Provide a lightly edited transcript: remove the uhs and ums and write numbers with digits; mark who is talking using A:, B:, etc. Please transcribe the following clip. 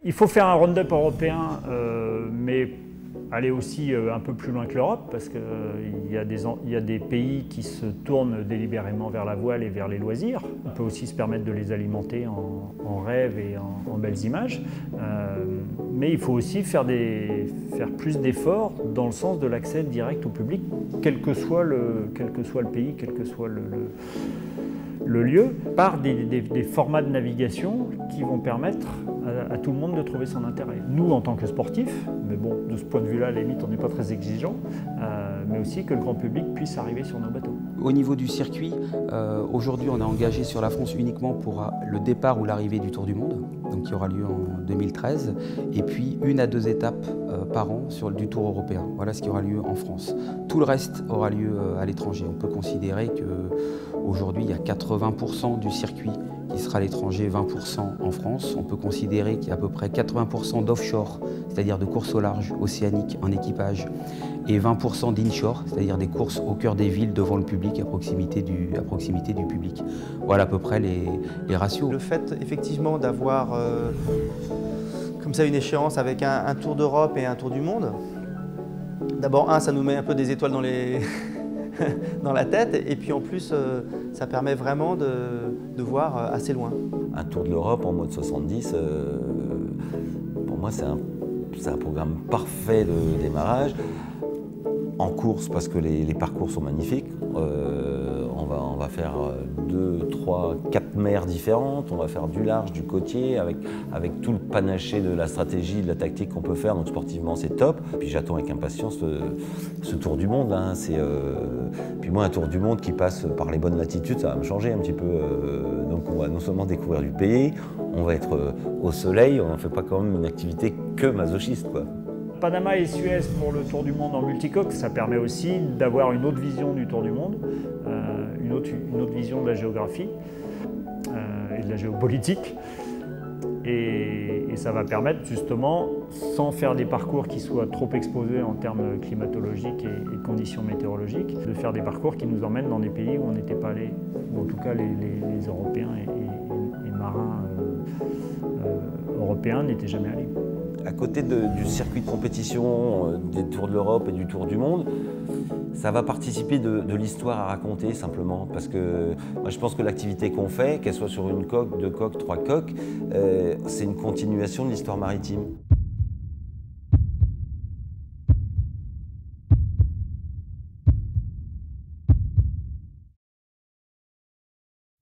A: Il faut faire un round-up européen, mais aller aussi un peu plus loin que l'Europe, parce qu'il y a des pays qui se tournent délibérément vers la voile et vers les loisirs. On peut aussi se permettre de les alimenter en rêves et en belles images. Mais il faut aussi faire plus d'efforts dans le sens de l'accès direct au public, quel que soit le pays, quel que soit le lieu, par des formats de navigation qui vont permettre à tout le monde de trouver son intérêt. Nous, en tant que sportifs, mais bon, de ce point de vue-là, à la limite, on n'est pas très exigeant, mais aussi que le grand public puisse arriver sur nos bateaux.
B: Au niveau du circuit, aujourd'hui, on a engagé sur la France uniquement pour le départ ou l'arrivée du Tour du Monde, donc qui aura lieu en 2013, et puis 1 à 2 étapes par an du Tour européen. Voilà ce qui aura lieu en France. Tout le reste aura lieu à l'étranger. On peut considérer qu'aujourd'hui, il y a 80% du circuit qui sera à l'étranger, 20% en France. On peut considérer qu'il y a à peu près 80% d'offshore, c'est-à-dire de courses au large océanique en équipage, et 20% d'inshore, c'est-à-dire des courses au cœur des villes devant le public, à proximité du public. Voilà à peu près les ratios.
C: Le fait effectivement d'avoir comme ça une échéance avec un Tour d'Europe et un Tour du Monde, d'abord ça nous met un peu des étoiles dans dans la tête, et puis en plus ça permet vraiment de voir assez loin.
D: Un Tour de l'Europe en mode 70, pour moi c'est un programme parfait de démarrage. En course, parce que les parcours sont magnifiques, on va faire 2, 3, 4 mers différentes, on va faire du large, du côtier, avec tout le panaché de la stratégie, de la tactique qu'on peut faire, donc sportivement c'est top. Puis j'attends avec impatience ce Tour du Monde. Hein. Puis moi un Tour du Monde qui passe par les bonnes latitudes, ça va me changer un petit peu. Donc on va non seulement découvrir du pays, on va être au soleil, on ne fait pas quand même une activité que masochiste, quoi.
A: Panama et Suez pour le Tour du Monde en multicoque, ça permet aussi d'avoir une autre vision du Tour du Monde, une autre vision de la géographie et de la géopolitique. Et ça va permettre justement, sans faire des parcours qui soient trop exposés en termes climatologiques et de conditions météorologiques, de faire des parcours qui nous emmènent dans des pays où on n'était pas allé, ou en tout cas les Européens et marins européens n'étaient jamais allés.
D: À côté du circuit de compétition des Tours de l'Europe et du Tour du Monde, ça va participer de l'histoire à raconter simplement. Parce que moi, je pense que l'activité qu'on fait, qu'elle soit sur une coque, 2 coques, 3 coques, c'est une continuation de l'histoire maritime.